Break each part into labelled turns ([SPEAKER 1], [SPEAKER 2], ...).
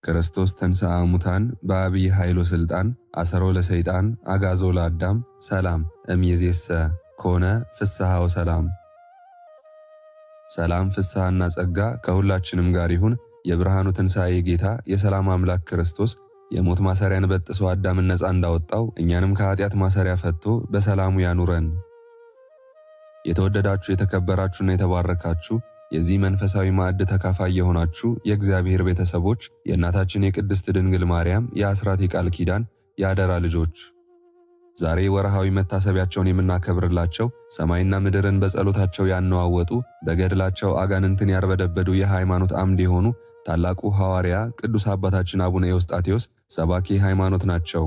[SPEAKER 1] ክርስቶስ ተንሥአ እሙታን በአብይ ኃይሎ ሥልጣን አሰሮ ለሰይጣን አጋዞ ለአዳም ሰላም እምይእዜሰ ኮነ ፍስሐ ወሰላም። ሰላም ፍስሐና ጸጋ ከሁላችንም ጋር ይሁን። የብርሃኑ ትንሣኤ ጌታ የሰላም አምላክ ክርስቶስ የሞት ማሰሪያን በጥሶ አዳምን ነፃ እንዳወጣው እኛንም ከኃጢአት ማሰሪያ ፈትቶ በሰላሙ ያኑረን። የተወደዳችሁ የተከበራችሁና የተባረካችሁ የዚህ መንፈሳዊ ማዕድ ተካፋይ የሆናችሁ የእግዚአብሔር ቤተሰቦች የእናታችን የቅድስት ድንግል ማርያም የአስራት የቃል ኪዳን የአደራ ልጆች ዛሬ ወርሃዊ መታሰቢያቸውን የምናከብርላቸው ሰማይና ምድርን በጸሎታቸው ያነዋወጡ በገድላቸው አጋንንትን ያርበደበዱ የሃይማኖት አምድ የሆኑ ታላቁ ሐዋርያ ቅዱስ አባታችን አቡነ ኤዎስጣቴዎስ ሰባኪ ሃይማኖት ናቸው።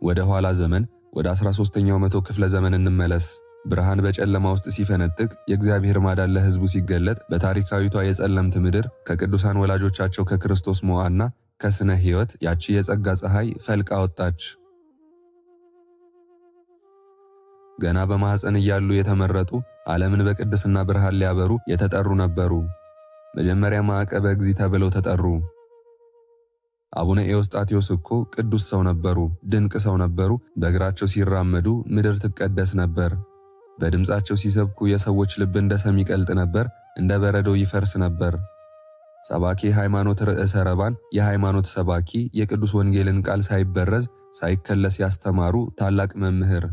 [SPEAKER 1] ወደ ኋላ ዘመን ወደ 13ኛው መቶ ክፍለ ዘመን እንመለስ። ብርሃን በጨለማ ውስጥ ሲፈነጥቅ የእግዚአብሔር ማዳን ለሕዝቡ ሲገለጥ በታሪካዊቷ የጸለምት ምድር ከቅዱሳን ወላጆቻቸው ከክርስቶስ ሞዓና ከስነ ሕይወት ያቺ የጸጋ ፀሐይ ፈልቃ ወጣች። ገና በማኅፀን እያሉ የተመረጡ ዓለምን በቅድስና ብርሃን ሊያበሩ የተጠሩ ነበሩ። መጀመሪያ ማዕቀበ እግዚእ ተብለው ተጠሩ። አቡነ ኤዎስጣቴዎስ እኮ ቅዱስ ሰው ነበሩ፣ ድንቅ ሰው ነበሩ። በእግራቸው ሲራመዱ ምድር ትቀደስ ነበር። በድምፃቸው ሲሰብኩ የሰዎች ልብ እንደ ሰም ይቀልጥ ነበር፣ እንደ በረዶ ይፈርስ ነበር። ሰባኪ ሃይማኖት ርዕሰ ረባን የሃይማኖት ሰባኪ የቅዱስ ወንጌልን ቃል ሳይበረዝ ሳይከለስ ያስተማሩ ታላቅ መምህር።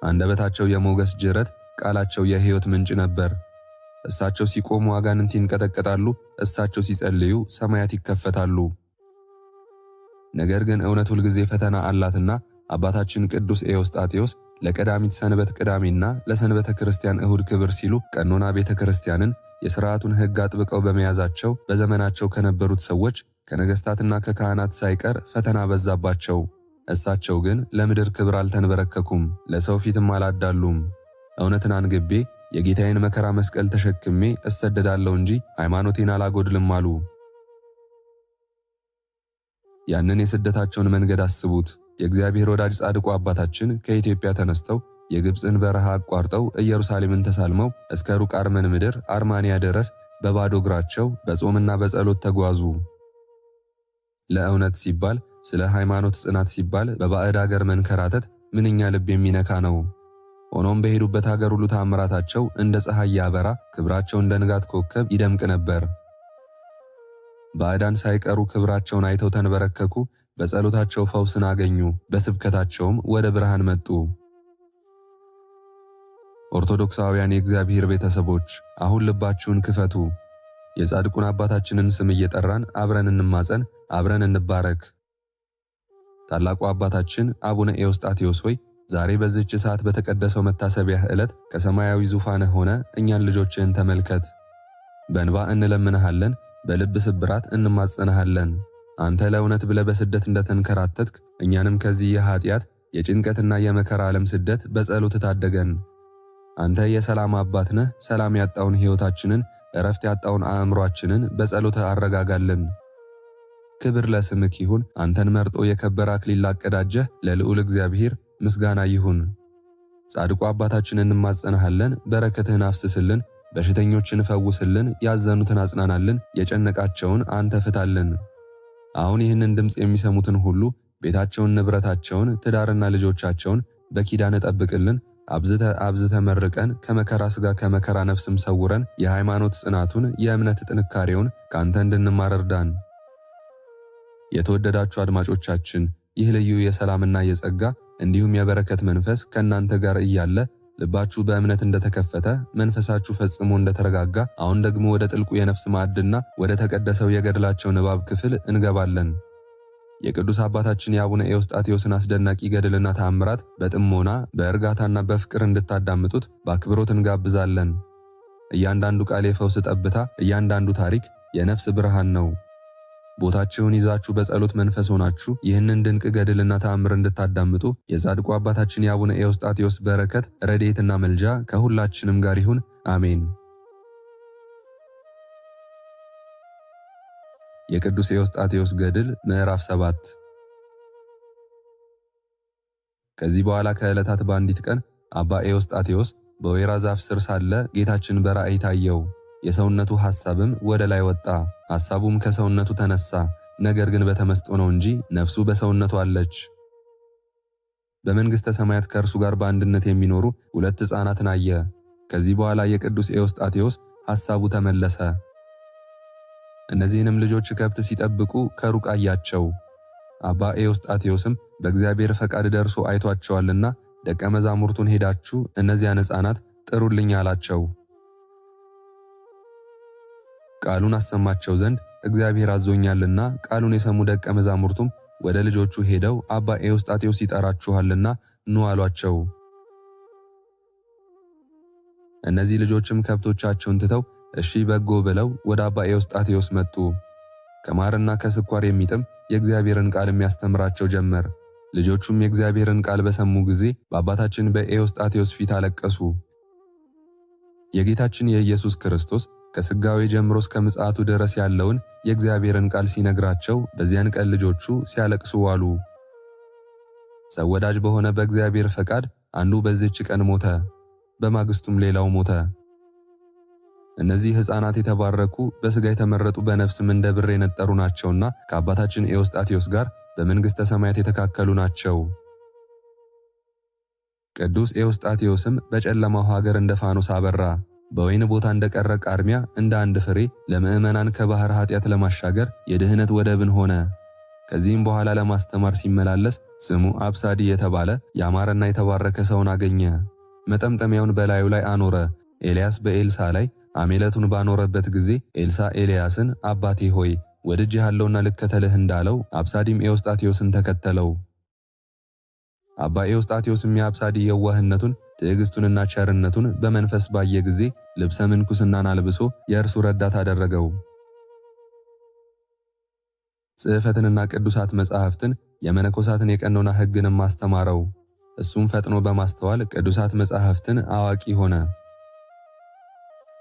[SPEAKER 1] አንደበታቸው የሞገስ ጅረት፣ ቃላቸው የሕይወት ምንጭ ነበር። እሳቸው ሲቆሙ አጋንንት ይንቀጠቀጣሉ፣ እሳቸው ሲጸልዩ ሰማያት ይከፈታሉ። ነገር ግን እውነት ሁልጊዜ ፈተና አላትና አባታችን ቅዱስ ኤዎስጣቴዎስ ለቀዳሚት ሰንበት ቅዳሜና ለሰንበተ ክርስቲያን እሁድ ክብር ሲሉ ቀኖና ቤተ ክርስቲያንን የሥርዓቱን ሕግ አጥብቀው በመያዛቸው በዘመናቸው ከነበሩት ሰዎች ከነገሥታትና ከካህናት ሳይቀር ፈተና በዛባቸው። እሳቸው ግን ለምድር ክብር አልተንበረከኩም፣ ለሰው ፊትም አላዳሉም። እውነትን አንግቤ የጌታዬን መከራ መስቀል ተሸክሜ እሰደዳለሁ እንጂ ሃይማኖቴን አላጎድልም አሉ። ያንን የስደታቸውን መንገድ አስቡት። የእግዚአብሔር ወዳጅ ጻድቁ አባታችን ከኢትዮጵያ ተነስተው የግብፅን በረሃ አቋርጠው ኢየሩሳሌምን ተሳልመው እስከ ሩቅ አርመን ምድር አርማንያ ድረስ በባዶ እግራቸው በጾምና በጸሎት ተጓዙ። ለእውነት ሲባል ስለ ሃይማኖት ጽናት ሲባል በባዕድ አገር መንከራተት ምንኛ ልብ የሚነካ ነው። ሆኖም በሄዱበት ሀገር ሁሉ ታምራታቸው እንደ ፀሐይ ያበራ፣ ክብራቸው እንደ ንጋት ኮከብ ይደምቅ ነበር። ባዕዳን ሳይቀሩ ክብራቸውን አይተው ተንበረከኩ። በጸሎታቸው ፈውስን አገኙ፣ በስብከታቸውም ወደ ብርሃን መጡ። ኦርቶዶክሳውያን የእግዚአብሔር ቤተሰቦች አሁን ልባችሁን ክፈቱ። የጻድቁን አባታችንን ስም እየጠራን አብረን እንማጸን፣ አብረን እንባረክ። ታላቁ አባታችን አቡነ ኤዎስጣቴዎስ ሆይ ዛሬ በዚህች ሰዓት በተቀደሰው መታሰቢያህ ዕለት ከሰማያዊ ዙፋንህ ሆነ እኛን ልጆችህን ተመልከት። በእንባ እንለምንሃለን፣ በልብ ስብራት እንማጸንሃለን። አንተ ለእውነት ብለህ በስደት እንደተንከራተትክ እኛንም ከዚህ የኃጢአት የጭንቀትና የመከራ ዓለም ስደት በጸሎት ታደገን። አንተ የሰላም አባት ነህ። ሰላም ያጣውን ሕይወታችንን፣ እረፍት ያጣውን አእምሯችንን በጸሎት አረጋጋልን። ክብር ለስምክ ይሁን። አንተን መርጦ የከበረ አክሊል ላቀዳጀህ ለልዑል እግዚአብሔር ምስጋና ይሁን። ጻድቁ አባታችን እንማጸንሃለን፣ በረከትህን አፍስስልን፣ በሽተኞችን ፈውስልን፣ ያዘኑትን አጽናናልን፣ የጨነቃቸውን አንተ ፍታልን። አሁን ይህንን ድምፅ የሚሰሙትን ሁሉ ቤታቸውን፣ ንብረታቸውን፣ ትዳርና ልጆቻቸውን በኪዳን ጠብቅልን። አብዝተ መርቀን፣ ከመከራ ሥጋ ከመከራ ነፍስም ሰውረን፣ የሃይማኖት ጽናቱን የእምነት ጥንካሬውን ካንተ እንድንማር እርዳን። የተወደዳችሁ አድማጮቻችን ይህ ልዩ የሰላምና የጸጋ እንዲሁም የበረከት መንፈስ ከእናንተ ጋር እያለ ልባችሁ በእምነት እንደተከፈተ መንፈሳችሁ ፈጽሞ እንደተረጋጋ አሁን ደግሞ ወደ ጥልቁ የነፍስ ማዕድና ወደ ተቀደሰው የገድላቸው ንባብ ክፍል እንገባለን። የቅዱስ አባታችን የአቡነ ኤዎስጣቴዎስን አስደናቂ ገድልና ተአምራት በጥሞና በእርጋታና በፍቅር እንድታዳምጡት በአክብሮት እንጋብዛለን። እያንዳንዱ ቃል የፈውስ ጠብታ፣ እያንዳንዱ ታሪክ የነፍስ ብርሃን ነው። ቦታችሁን ይዛችሁ በጸሎት መንፈስ ሆናችሁ ይህንን ድንቅ ገድልና ተአምር እንድታዳምጡ የጻድቁ አባታችን የአቡነ ኤዎስጣቴዎስ በረከት፣ ረድኤትና መልጃ ከሁላችንም ጋር ይሁን፣ አሜን። የቅዱስ ኤዎስጣቴዎስ ገድል ምዕራፍ 7። ከዚህ በኋላ ከዕለታት በአንዲት ቀን አባ ኤዎስጣቴዎስ በወይራ ዛፍ ስር ሳለ ጌታችን በራእይ ታየው። የሰውነቱ ሐሳብም ወደ ላይ ወጣ። ሐሳቡም ከሰውነቱ ተነሳ፣ ነገር ግን በተመስጦ ነው እንጂ ነፍሱ በሰውነቱ አለች። በመንግሥተ ሰማያት ከእርሱ ጋር በአንድነት የሚኖሩ 2 ሕፃናትን አየ። ከዚህ በኋላ የቅዱስ ኤዎስጣቴዎስ ሐሳቡ ተመለሰ። እነዚህንም ልጆች ከብት ሲጠብቁ ከሩቅ አያቸው። አባ ኤዎስጣቴዎስም በእግዚአብሔር ፈቃድ ደርሶ አይቷቸዋልና ደቀ መዛሙርቱን ሄዳችሁ እነዚያን ሕፃናት ጥሩልኝ አላቸው። ቃሉን አሰማቸው ዘንድ እግዚአብሔር አዞኛልና ቃሉን የሰሙ ደቀ መዛሙርቱም ወደ ልጆቹ ሄደው አባ ኤዎስጣቴዎስ ይጠራችኋልና ኑ አሏቸው። እነዚህ ልጆችም ከብቶቻቸውን ትተው እሺ በጎ ብለው ወደ አባ ኤዎስጣቴዎስ መጡ። ከማርና ከስኳር የሚጥም የእግዚአብሔርን ቃል የሚያስተምራቸው ጀመር። ልጆቹም የእግዚአብሔርን ቃል በሰሙ ጊዜ በአባታችን በኤዎስጣቴዎስ ፊት አለቀሱ። የጌታችን የኢየሱስ ክርስቶስ ከሥጋዌ ጀምሮ እስከ ምጽአቱ ድረስ ያለውን የእግዚአብሔርን ቃል ሲነግራቸው በዚያን ቀን ልጆቹ ሲያለቅሱ ዋሉ። ሰው ወዳጅ በሆነ በእግዚአብሔር ፈቃድ አንዱ በዚህች ቀን ሞተ፣ በማግስቱም ሌላው ሞተ። እነዚህ ሕፃናት የተባረኩ በሥጋ የተመረጡ በነፍስም እንደ ብር የነጠሩ ናቸውና ከአባታችን ኤዎስጣቴዎስ ጋር በመንግሥተ ሰማያት የተካከሉ ናቸው። ቅዱስ ኤዎስጣቴዎስም በጨለማው ሀገር እንደ ፋኖስ አበራ። በወይን ቦታ እንደቀረ ቃርሚያ እንደ አንድ ፍሬ ለምዕመናን ከባሕር ኃጢአት ለማሻገር የድኅነት ወደብን ሆነ። ከዚህም በኋላ ለማስተማር ሲመላለስ ስሙ አብሳዲ የተባለ ያማረና የተባረከ ሰውን አገኘ። መጠምጠሚያውን በላዩ ላይ አኖረ። ኤልያስ በኤልሳ ላይ አሜለቱን ባኖረበት ጊዜ ኤልሳ ኤልያስን አባቴ ሆይ ወድጄሃለሁና ልከተልህ እንዳለው አብሳዲም ኤዎስጣቴዎስን ተከተለው። አባ ኤዎስጣቴዎስም የአብሳዲ የዋህነቱን ትዕግስቱንና ቸርነቱን በመንፈስ ባየ ጊዜ ልብሰ ምንኩስናን አልብሶ የእርሱ ረዳት አደረገው። ጽሕፈትንና ቅዱሳት መጻሕፍትን የመነኮሳትን የቀኖና ሕግንም አስተማረው። እሱም ፈጥኖ በማስተዋል ቅዱሳት መጻሕፍትን አዋቂ ሆነ።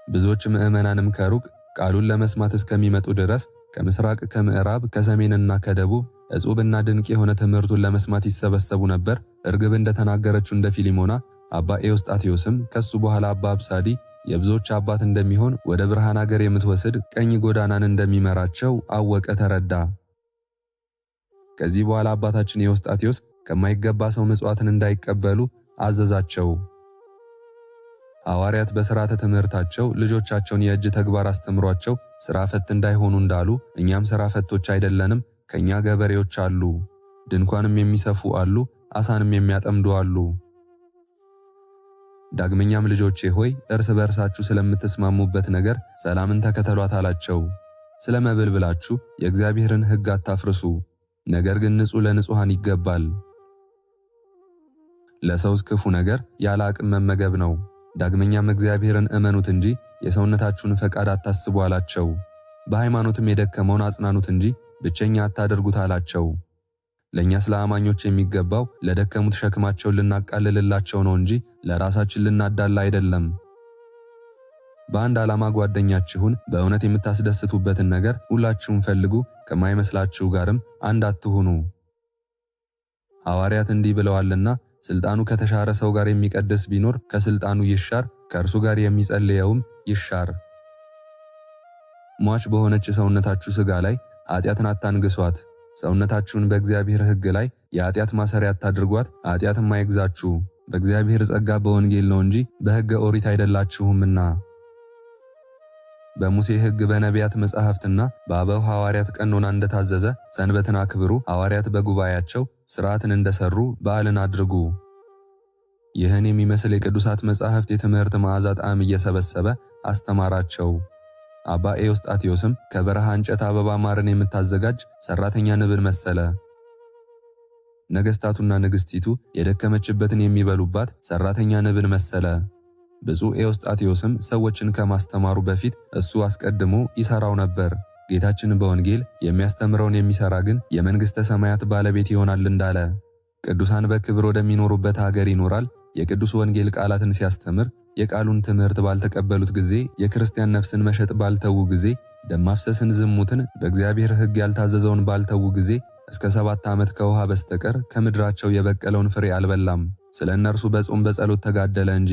[SPEAKER 1] ብዙዎች ምዕመናንም ከሩቅ ቃሉን ለመስማት እስከሚመጡ ድረስ ከምስራቅ፣ ከምዕራብ፣ ከሰሜንና ከደቡብ ዕጹብና ድንቅ የሆነ ትምህርቱን ለመስማት ይሰበሰቡ ነበር። እርግብ እንደተናገረችው እንደ ፊሊሞና አባ ኤዎስጣቴዎስም ከሱ በኋላ አባ አብሳዲ የብዙዎች አባት እንደሚሆን ወደ ብርሃን አገር የምትወስድ ቀኝ ጎዳናን እንደሚመራቸው አወቀ፣ ተረዳ። ከዚህ በኋላ አባታችን ኤዎስጣቴዎስ ከማይገባ ሰው ምጽዋትን እንዳይቀበሉ አዘዛቸው። ሐዋርያት በሥርዓተ ትምህርታቸው ልጆቻቸውን የእጅ ተግባር አስተምሯቸው ሥራ ፈት እንዳይሆኑ እንዳሉ እኛም ሥራ ፈቶች አይደለንም። ከኛ ገበሬዎች አሉ፣ ድንኳንም የሚሰፉ አሉ፣ አሳንም የሚያጠምዱ አሉ። ዳግመኛም ልጆቼ ሆይ እርስ በርሳችሁ ስለምትስማሙበት ነገር ሰላምን ተከተሏት አላቸው። ስለ መብል ብላችሁ የእግዚአብሔርን ሕግ አታፍርሱ፣ ነገር ግን ንጹሕ ለንጹሐን ይገባል። ለሰውስ ክፉ ነገር ያለ አቅም መመገብ ነው። ዳግመኛም እግዚአብሔርን እመኑት እንጂ የሰውነታችሁን ፈቃድ አታስቡ አላቸው። በሃይማኖትም የደከመውን አጽናኑት እንጂ ብቸኛ አታደርጉት አላቸው። ለእኛ ስለ አማኞች የሚገባው ለደከሙት ሸክማቸውን ልናቃልልላቸው ነው እንጂ ለራሳችን ልናዳላ አይደለም። በአንድ ዓላማ ጓደኛችሁን በእውነት የምታስደስቱበትን ነገር ሁላችሁም ፈልጉ፣ ከማይመስላችሁ ጋርም አንድ አትሁኑ። ሐዋርያት እንዲህ ብለዋልና ስልጣኑ ከተሻረ ሰው ጋር የሚቀድስ ቢኖር ከስልጣኑ ይሻር፣ ከእርሱ ጋር የሚጸልየውም ይሻር። ሟች በሆነች ሰውነታችሁ ሥጋ ላይ ኃጢአትን አታንግሷት። ሰውነታችሁን በእግዚአብሔር ሕግ ላይ የኃጢአት ማሰሪያ አታድርጓት። ኃጢአትም አይግዛችሁ፣ በእግዚአብሔር ጸጋ በወንጌል ነው እንጂ በሕገ ኦሪት አይደላችሁምና። በሙሴ ሕግ በነቢያት መጻሕፍትና በአበው ሐዋርያት ቀኖና እንደታዘዘ ሰንበትን አክብሩ። ሐዋርያት በጉባኤያቸው ሥርዓትን እንደሰሩ በዓልን አድርጉ። ይህን የሚመስል የቅዱሳት መጻሕፍት የትምህርት መዓዛ ጣዕም እየሰበሰበ አስተማራቸው። አባ ኤዎስጣቴዎስም ከበረሃ እንጨት አበባ ማርን የምታዘጋጅ ሠራተኛ ንብን መሰለ። ነገሥታቱና ንግሥቲቱ የደከመችበትን የሚበሉባት ሠራተኛ ንብን መሰለ። ብፁዕ ኤዎስጣቴዎስም ሰዎችን ከማስተማሩ በፊት እሱ አስቀድሞ ይሠራው ነበር። ጌታችን በወንጌል የሚያስተምረውን የሚሠራ ግን የመንግሥተ ሰማያት ባለቤት ይሆናል እንዳለ ቅዱሳን በክብር ወደሚኖሩበት ሀገር ይኖራል። የቅዱስ ወንጌል ቃላትን ሲያስተምር የቃሉን ትምህርት ባልተቀበሉት ጊዜ፣ የክርስቲያን ነፍስን መሸጥ ባልተዉ ጊዜ፣ ደም ማፍሰስን፣ ዝሙትን፣ በእግዚአብሔር ሕግ ያልታዘዘውን ባልተዉ ጊዜ እስከ 7 ዓመት ከውሃ በስተቀር ከምድራቸው የበቀለውን ፍሬ አልበላም። ስለ እነርሱ በጾም በጸሎት ተጋደለ እንጂ።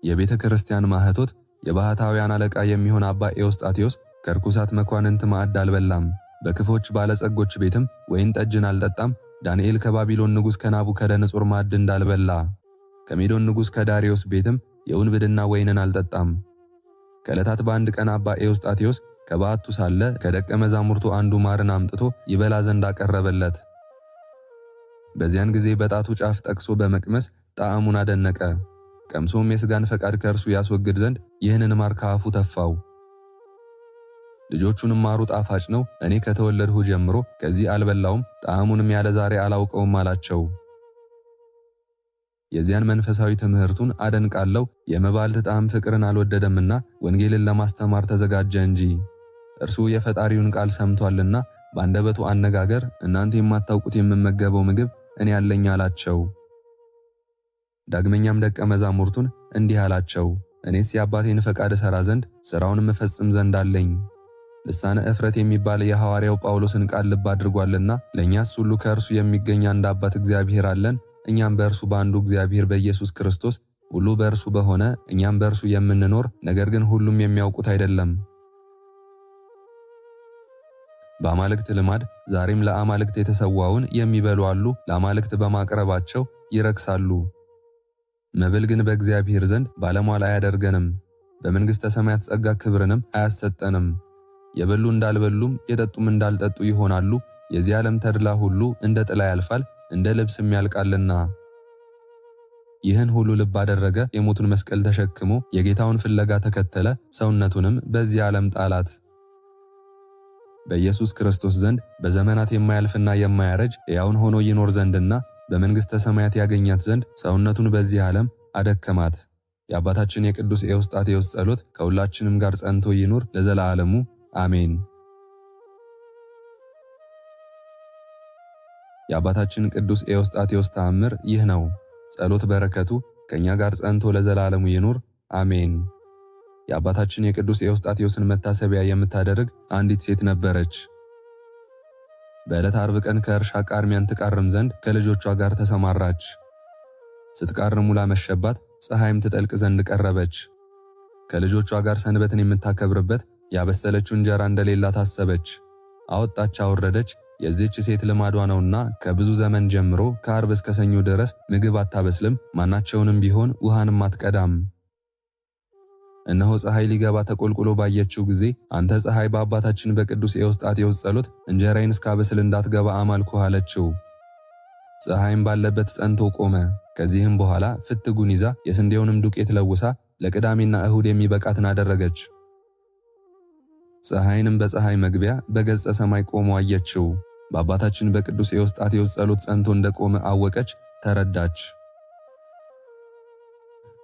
[SPEAKER 1] የቤተ ክርስቲያን ማኅቶት የባህታውያን አለቃ የሚሆን አባ ኤዎስጣቴዎስ ከርኩሳት መኳንንት ማዕድ አልበላም፣ በክፎች ባለጸጎች ቤትም ወይን ጠጅን አልጠጣም። ዳንኤል ከባቢሎን ንጉሥ ከናቡከደነጾር ማዕድ እንዳልበላ ከሜዶን ንጉሥ ከዳሪዮስ ቤትም የውንብድና ወይንን አልጠጣም። ከዕለታት በአንድ ቀን አባ ኤዎስጣቴዎስ ከበዓቱ ሳለ ከደቀ መዛሙርቱ አንዱ ማርን አምጥቶ ይበላ ዘንድ አቀረበለት። በዚያን ጊዜ በጣቱ ጫፍ ጠቅሶ በመቅመስ ጣዕሙን አደነቀ። ቀምሶም የሥጋን ፈቃድ ከእርሱ ያስወግድ ዘንድ ይህንን ማር ከአፉ ተፋው። ልጆቹንም ማሩ ጣፋጭ ነው፣ እኔ ከተወለድሁ ጀምሮ ከዚህ አልበላውም፣ ጣዕሙንም ያለ ዛሬ አላውቀውም አላቸው። የዚያን መንፈሳዊ ትምህርቱን አደንቃለሁ። የመባልት ጣዕም ፍቅርን አልወደደምና ወንጌልን ለማስተማር ተዘጋጀ እንጂ። እርሱ የፈጣሪውን ቃል ሰምቷልና በአንደበቱ አነጋገር እናንተ የማታውቁት የምመገበው ምግብ እኔ ያለኝ አላቸው። ዳግመኛም ደቀ መዛሙርቱን እንዲህ አላቸው፣ እኔስ የአባቴን ፈቃድ እሠራ ዘንድ ሥራውንም እፈጽም ዘንድ አለኝ። ልሳነ እፍረት የሚባል የሐዋርያው ጳውሎስን ቃል ልብ አድርጓልና ለእኛስ ሁሉ ከእርሱ የሚገኝ አንድ አባት እግዚአብሔር አለን። እኛም በእርሱ በአንዱ እግዚአብሔር በኢየሱስ ክርስቶስ ሁሉ በእርሱ በሆነ እኛም በእርሱ የምንኖር ነገር ግን ሁሉም የሚያውቁት አይደለም። በአማልክት ልማድ ዛሬም ለአማልክት የተሰዋውን የሚበሉ አሉ። ለአማልክት በማቅረባቸው ይረክሳሉ። መብል ግን በእግዚአብሔር ዘንድ ባለሟል አያደርገንም፣ በመንግሥተ ሰማያት ጸጋ ክብርንም አያሰጠንም። የበሉ እንዳልበሉም የጠጡም እንዳልጠጡ ይሆናሉ። የዚህ ዓለም ተድላ ሁሉ እንደ ጥላ ያልፋል፣ እንደ ልብስም ያልቃልና። ይህን ሁሉ ልብ አደረገ። የሞቱን መስቀል ተሸክሞ የጌታውን ፍለጋ ተከተለ። ሰውነቱንም በዚህ ዓለም ጣላት። በኢየሱስ ክርስቶስ ዘንድ በዘመናት የማያልፍና የማያረጅ ሕያውን ሆኖ ይኖር ዘንድና በመንግሥተ ሰማያት ያገኛት ዘንድ ሰውነቱን በዚህ ዓለም አደከማት። የአባታችን የቅዱስ ኤዎስጣቴዎስ ጸሎት ከሁላችንም ጋር ጸንቶ ይኑር ለዘላለሙ አሜን። የአባታችን ቅዱስ ኤዎስጣቴዎስ ተአምር ይህ ነው። ጸሎት በረከቱ ከኛ ጋር ጸንቶ ለዘላለሙ ይኑር አሜን። የአባታችን የቅዱስ ኤዎስጣቴዎስን መታሰቢያ የምታደርግ አንዲት ሴት ነበረች። በዕለት ዓርብ ቀን ከእርሻ ቃርሚያን ትቃርም ዘንድ ከልጆቿ ጋር ተሰማራች። ስትቃርም ውላ መሸባት፣ ፀሐይም ትጠልቅ ዘንድ ቀረበች። ከልጆቿ ጋር ሰንበትን የምታከብርበት ያበሰለችው እንጀራ እንደሌላ ታሰበች። አወጣች አወረደች። የዚህች ሴት ልማዷ ነውና ከብዙ ዘመን ጀምሮ ከዓርብ እስከ ሰኞ ድረስ ምግብ አታበስልም፣ ማናቸውንም ቢሆን ውሃንም አትቀዳም። እነሆ ፀሐይ ሊገባ ተቆልቁሎ ባየችው ጊዜ አንተ ፀሐይ በአባታችን በቅዱስ ኤዎስጣቴዎስ ጸሎት እንጀራዬን እስካበስል እንዳትገባ አማልኩህ አለችው። ፀሐይም ባለበት ጸንቶ ቆመ። ከዚህም በኋላ ፍትጉን ይዛ የስንዴውንም ዱቄት ለውሳ ለቅዳሜና እሁድ የሚበቃትን አደረገች። ፀሐይንም በፀሐይ መግቢያ በገጸ ሰማይ ቆሞ አየችው። በአባታችን በቅዱስ ኤዎስጣቴዎስ ጸሎት ጸንቶ እንደቆመ አወቀች፣ ተረዳች።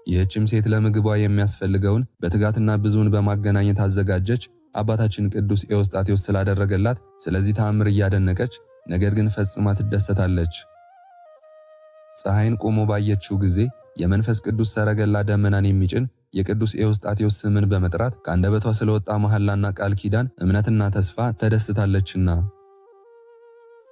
[SPEAKER 1] ይህችም ሴት ለምግቧ የሚያስፈልገውን በትጋትና ብዙውን በማገናኘት አዘጋጀች። አባታችን ቅዱስ ኤዎስጣቴዎስ ስላደረገላት ስለዚህ ተአምር እያደነቀች ነገር ግን ፈጽማ ትደሰታለች። ፀሐይን ቆሞ ባየችው ጊዜ የመንፈስ ቅዱስ ሰረገላ ደመናን የሚጭን የቅዱስ ኤዎስጣቴዎስ ስምን በመጥራት ከአንደበቷ ስለወጣ መሐላና ቃል ኪዳን እምነትና ተስፋ ተደስታለችና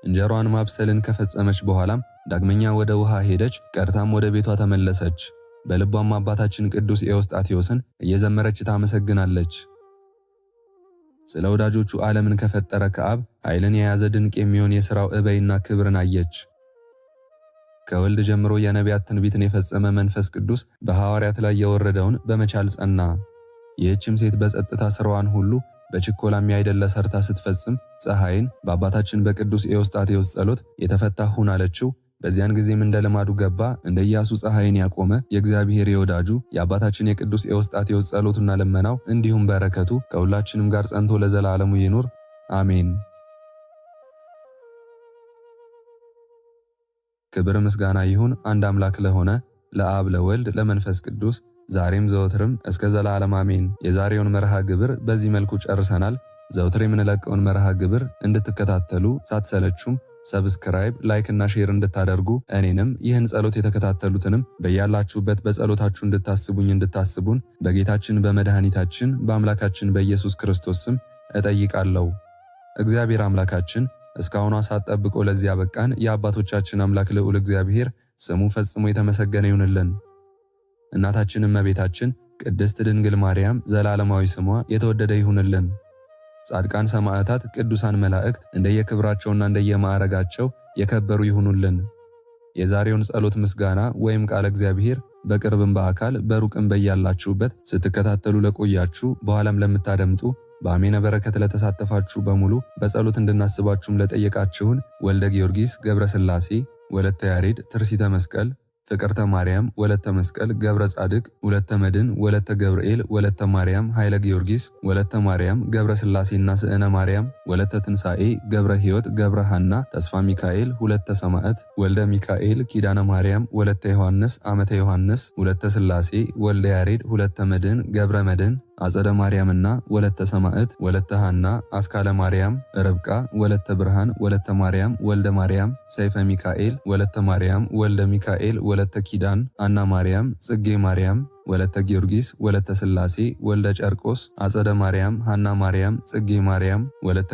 [SPEAKER 1] እንጀራዋን ማብሰልን ከፈጸመች በኋላም ዳግመኛ ወደ ውሃ ሄደች። ቀርታም ወደ ቤቷ ተመለሰች። በልቧም አባታችን ቅዱስ ኤዎስጣቴዎስን እየዘመረች ታመሰግናለች። ስለ ወዳጆቹ ዓለምን ከፈጠረ ከአብ ኃይልን የያዘ ድንቅ የሚሆን የሥራው እበይና ክብርን አየች። ከወልድ ጀምሮ የነቢያት ትንቢትን የፈጸመ መንፈስ ቅዱስ በሐዋርያት ላይ የወረደውን በመቻል ጸና። ይህችም ሴት በጸጥታ ሥራዋን ሁሉ በችኮላም ያይደለ ሰርታ ስትፈጽም ፀሐይን በአባታችን በቅዱስ ኤዎስጣቴዎስ ጸሎት የተፈታህ ሁን አለችው። በዚያን ጊዜም እንደ ልማዱ ገባ። እንደ ኢያሱ ፀሐይን ያቆመ የእግዚአብሔር የወዳጁ የአባታችን የቅዱስ ኤዎስጣቴዎስ ጸሎቱና ልመናው እንዲሁም በረከቱ ከሁላችንም ጋር ጸንቶ ለዘላለሙ ይኑር አሜን። ክብር ምስጋና ይሁን አንድ አምላክ ለሆነ ለአብ ለወልድ ለመንፈስ ቅዱስ ዛሬም ዘወትርም እስከ ዘላለም አሜን። የዛሬውን መርሃ ግብር በዚህ መልኩ ጨርሰናል። ዘወትር የምንለቀውን መርሃ ግብር እንድትከታተሉ ሳትሰለቹም ሰብስክራይብ፣ ላይክ እና ሼር እንድታደርጉ እኔንም ይህን ጸሎት የተከታተሉትንም በያላችሁበት በጸሎታችሁ እንድታስቡን በጌታችን በመድኃኒታችን በአምላካችን በኢየሱስ ክርስቶስ ስም እጠይቃለሁ። እግዚአብሔር አምላካችን እስካሁኗ ሰዓት ጠብቆ ለዚህ ያበቃን የአባቶቻችን አምላክ ልዑል እግዚአብሔር ስሙ ፈጽሞ የተመሰገነ ይሁንልን። እናታችን እመቤታችን ቅድስት ድንግል ማርያም ዘላለማዊ ስሟ የተወደደ ይሁንልን። ጻድቃን ሰማዕታት፣ ቅዱሳን መላእክት እንደየክብራቸውና እንደየማዕረጋቸው የከበሩ ይሁኑልን። የዛሬውን ጸሎት ምስጋና ወይም ቃለ እግዚአብሔር በቅርብም በአካል በሩቅም በያላችሁበት ስትከታተሉ ለቆያችሁ በኋላም ለምታደምጡ በአሜነ በረከት ለተሳተፋችሁ በሙሉ በጸሎት እንድናስባችሁም ለጠየቃችሁን ወልደ ጊዮርጊስ ገብረ ሥላሴ፣ ወለተ ያሬድ ትርሲተ መስቀል፣ ፍቅርተ ማርያም ወለተ መስቀል፣ ገብረ ጻድቅ፣ ወለተ መድን፣ ወለተ ገብርኤል፣ ወለተ ማርያም፣ ኃይለ ጊዮርጊስ፣ ወለተ ማርያም፣ ገብረ ሥላሴና ስዕነ ማርያም፣ ወለተ ትንሣኤ፣ ገብረ ሕይወት፣ ገብረ ሐና፣ ተስፋ ሚካኤል፣ ሁለተ ሰማዕት፣ ወልደ ሚካኤል፣ ኪዳነ ማርያም፣ ወለተ ዮሐንስ፣ አመተ ዮሐንስ፣ ወለተ ሥላሴ፣ ወልደ ያሬድ፣ ሁለተ መድን፣ ገብረ መድን፣ አጸደ ማርያምና ወለተ ሰማዕት፣ ወለተ ሐና፣ አስካለ ማርያም፣ ርብቃ፣ ወለተ ብርሃን፣ ወለተ ማርያም፣ ወልደ ማርያም፣ ሰይፈ ሚካኤል፣ ወለተ ማርያም፣ ወልደ ሚካኤል፣ ወለተ ኪዳን፣ አና ማርያም፣ ጽጌ ማርያም፣ ወለተ ጊዮርጊስ፣ ወለተ ሥላሴ፣ ወልደ ጨርቆስ፣ አጸደ ማርያም፣ ሐና ማርያም፣ ጽጌ ማርያም፣ ወለተ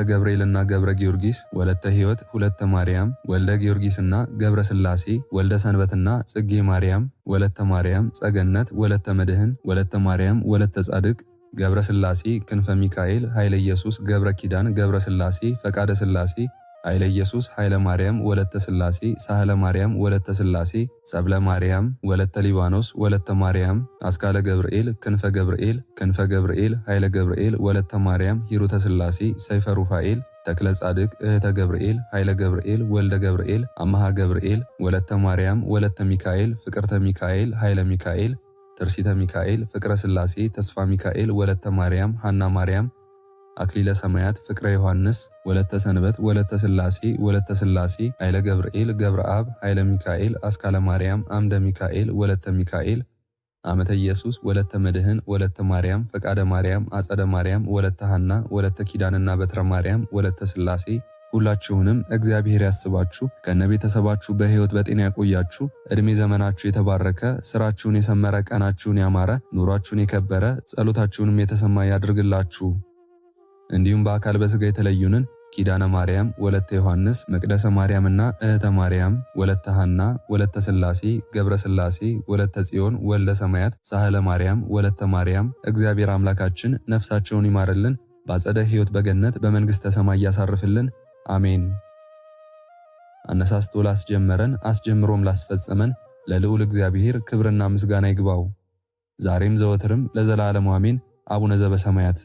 [SPEAKER 1] ገብርኤልና ገብረ ጊዮርጊስ፣ ወለተ ሕይወት፣ ሁለተ ማርያም፣ ወልደ ጊዮርጊስና ገብረ ሥላሴ፣ ወልደ ሰንበትና ጽጌ ማርያም፣ ወለተ ማርያም፣ ጸገነት፣ ወለተ መድህን፣ ወለተ ማርያም፣ ወለተ ጻድቅ፣ ገብረ ሥላሴ፣ ክንፈ ሚካኤል፣ ኃይለ ኢየሱስ፣ ገብረ ኪዳን፣ ገብረ ሥላሴ፣ ፈቃደ ሥላሴ፣ ኃይለ ኢየሱስ፣ ኃይለ ማርያም፣ ወለተ ሥላሴ፣ ሳህለ ማርያም፣ ወለተ ሥላሴ፣ ሰብለ ማርያም፣ ወለተ ሊባኖስ፣ ወለተ ማርያም፣ አስካለ ገብርኤል፣ ክንፈ ገብርኤል፣ ኃይለ ገብርኤል፣ ወለተ ማርያም፣ ሂሩተ ሥላሴ፣ ሰይፈ ሩፋኤል፣ ተክለ ጻድቅ፣ እህተ ገብርኤል፣ ኃይለ ገብርኤል፣ ወልደ ገብርኤል፣ አመሃ ገብርኤል፣ ወለተ ማርያም፣ ወለተ ሚካኤል፣ ፍቅርተ ሚካኤል፣ ኃይለ ሚካኤል፣ ትርሲተ ሚካኤል፣ ፍቅረ ሥላሴ፣ ተስፋ ሚካኤል፣ ወለተ ማርያም፣ ሐና ማርያም፣ አክሊለ ሰማያት፣ ፍቅረ ዮሐንስ፣ ወለተ ሰንበት፣ ወለተ ሥላሴ፣ ኃይለ ገብርኤል፣ ገብረ አብ፣ ኃይለ ሚካኤል፣ አስካለ ማርያም፣ አምደ ሚካኤል፣ ወለተ ሚካኤል፣ አመተ ኢየሱስ፣ ወለተ መድህን፣ ወለተ ማርያም፣ ፈቃደ ማርያም፣ አጸደ ማርያም፣ ወለተ ሐና፣ ወለተ ኪዳንና በትረ ማርያም፣ ወለተ ሥላሴ ሁላችሁንም እግዚአብሔር ያስባችሁ ከነቤተሰባችሁ በሕይወት በጤና ያቆያችሁ። ዕድሜ ዘመናችሁ የተባረከ፣ ስራችሁን የሰመረ፣ ቀናችሁን ያማረ፣ ኑሯችሁን የከበረ፣ ጸሎታችሁንም የተሰማ ያድርግላችሁ። እንዲሁም በአካል በሥጋ የተለዩንን ኪዳነ ማርያም፣ ወለተ ዮሐንስ፣ መቅደሰ ማርያምና እህተ ማርያም፣ ወለተ ሐና፣ ወለተ ሥላሴ፣ ገብረ ሥላሴ፣ ወለተ ጽዮን፣ ወልደ ሰማያት፣ ሳህለ ማርያም፣ ወለተ ማርያም እግዚአብሔር አምላካችን ነፍሳቸውን ይማርልን፣ በአጸደ ሕይወት በገነት በመንግሥተ ሰማይ ያሳርፍልን። አሜን። አነሳስቶ ላስጀመረን አስጀምሮም ላስፈጸመን ለልዑል እግዚአብሔር ክብርና ምስጋና ይግባው ዛሬም ዘወትርም ለዘላለሙ አሜን። አቡነ ዘበሰማያት